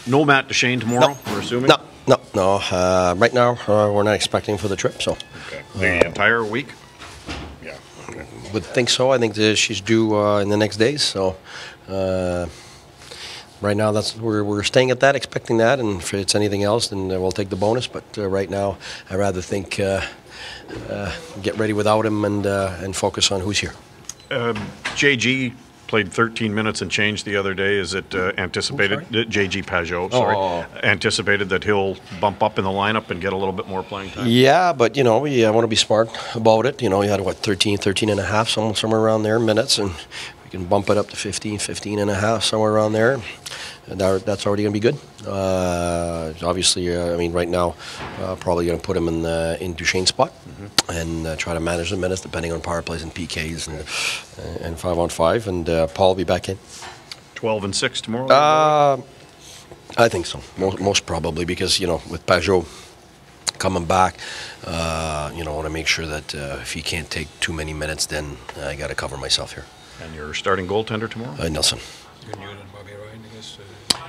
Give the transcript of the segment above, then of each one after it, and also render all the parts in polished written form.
No Matt Duchene tomorrow, we're assuming? No. Right now, we're not expecting for the trip, so. Okay. The entire week? Yeah. Okay. Would think so. I think that she's due in the next days, so. Right now, we're staying at that, expecting that, and if it's anything else, then we'll take the bonus. But right now, I'd rather think get ready without him and focus on who's here. JG played 13 minutes and change the other day. Is it anticipated? JG Pajot, sorry. Anticipated that he'll bump up in the lineup and get a little bit more playing time? Yeah, but, you know, we want to be smart about it. You know, he had, 13 and a half, somewhere around there, minutes, and we can bump it up to 15 and a half, somewhere around there. And that's already going to be good. Obviously, I mean, right now, probably going to put him in Duchene's spot and try to manage the minutes depending on power plays and PKs and 5-on-5. And Paul will be back in. 12 and 6 tomorrow? I think so. Most probably because, you know, with Pajot coming back, you know, I want to make sure that if he can't take too many minutes, then I got to cover myself here. And you're starting goaltender tomorrow? Nelson. Good news on Bobby Ryan, I guess.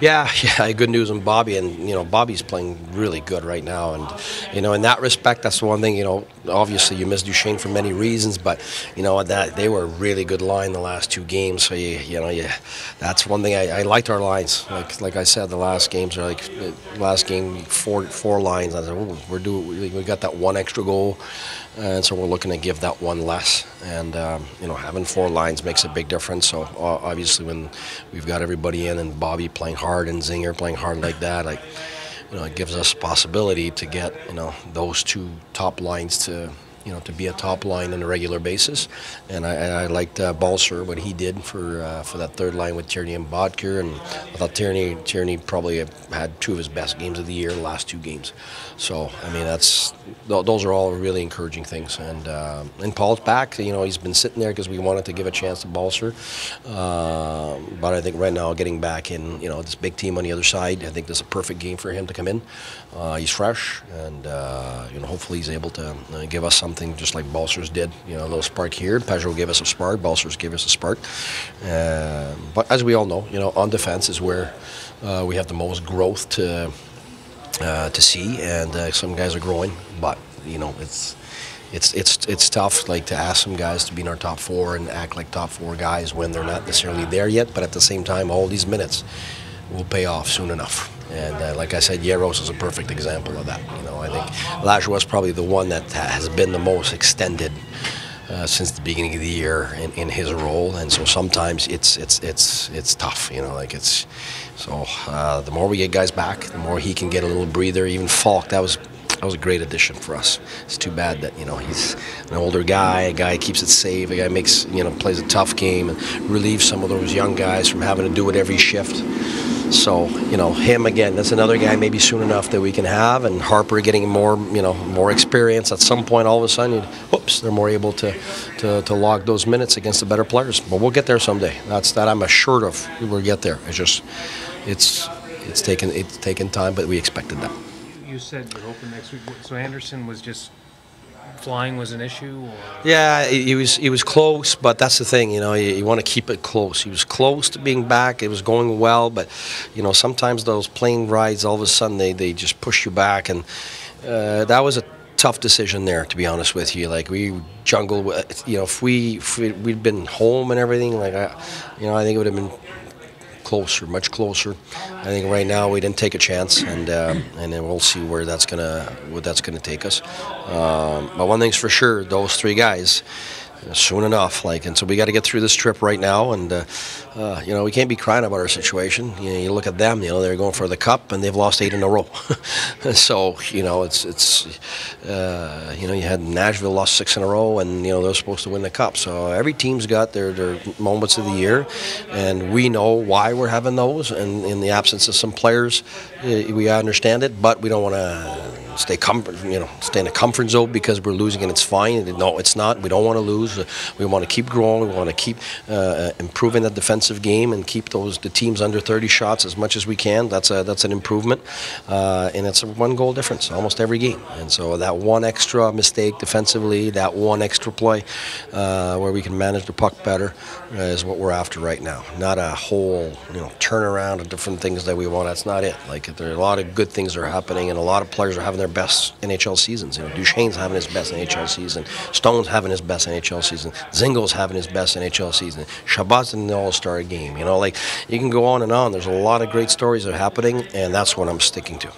Yeah, good news on Bobby, and you know Bobby's playing really good right now, and you know in that respect, that's the one thing. You know, obviously you miss Duchene for many reasons, but you know that they were a really good line the last 2 games. So that's one thing I liked our lines. Like I said, the last games are like last game four lines. I said, we got that 1 extra goal. And so we're looking to give that 1 less, and you know, having 4 lines makes a big difference. So obviously, when we've got everybody in and Bobby playing hard and Zinger playing hard like that, you know, it gives us possibility to get those 2 top lines to be a top line on a regular basis. And I liked Boucher, what he did for that 3rd line with Tierney and Bodker, and I thought Tierney probably had 2 of his best games of the year, the last 2 games. So I mean those are all really encouraging things. And Paul's back. You know, he's been sitting there because we wanted to give a chance to Boucher. But I think right now getting back in, you know, this big team on the other side, I think this is a perfect game for him to come in. He's fresh, and you know, hopefully he's able to give us something just like Boucher's did. You know, a little spark here. Pajot gave us a spark. Boucher's gave us a spark. But as we all know, you know, on defense is where we have the most growth to see, and some guys are growing. But you know, it's tough, like to ask some guys to be in our top 4 and act like top 4 guys when they're not necessarily there yet. But at the same time, all these minutes will pay off soon enough. And like I said, Yaros is a perfect example of that. You know, I think Lajoie is probably the one that has been the most extended since the beginning of the year in his role, and so sometimes it's tough. You know, like it's so the more we get guys back, the more he can get a little breather. Even Falk, that was a great addition for us. It's too bad that, you know, he's an older guy, a guy who keeps it safe, a guy makes, you know, plays a tough game and relieves some of those young guys from having to do it every shift. So, you know, him again, that's another guy maybe soon enough that we can have, and Harper getting more experience. At some point, all of a sudden, they're more able to log those minutes against the better players. But we'll get there someday. That I'm assured of. We'll get there. It's just, it's taken time, but we expected that. You said you're hoping next week. So Anderson was just flying was an issue? Or? Yeah, he was close, but that's the thing, you know, you want to keep it close. He was close to being back. It was going well, but, you know, sometimes those plane rides, all of a sudden, they just push you back, and that was a tough decision there, to be honest with you. Like, we jungled, you know, if we'd been home and everything, like, I think it would have been closer, much closer. I think right now we didn't take a chance, and then we'll see where that's gonna take us. But one thing's for sure, those 3 guys, soon enough, and so we got to get through this trip right now, and you know, we can't be crying about our situation. You know, you look at them, you know, they're going for the cup and they've lost 8 in a row. So, you know, it's you know, you had Nashville lost 6 in a row, and you know, they're supposed to win the cup. So every team's got their moments of the year, and we know why we're having those, and in the absence of some players, we understand it, but we don't want to stay in a comfort zone because we're losing and it's fine. No, it's not. We don't want to lose. We want to keep growing. We want to keep improving the defensive game and keep the teams under 30 shots as much as we can. That's an improvement, and it's a 1 goal difference almost every game. And so that one extra mistake defensively, that one extra play where we can manage the puck better is what we're after right now. Not a whole turnaround of different things that we want. That's not it. Like, there are a lot of good things that are happening, and a lot of players are having their best NHL seasons. Duchene's having his best NHL season. Stone's having his best NHL season. Zingel's having his best NHL season. Chabot's in the All-Star game. You can go on and on. There's a lot of great stories that are happening, and that's what I'm sticking to.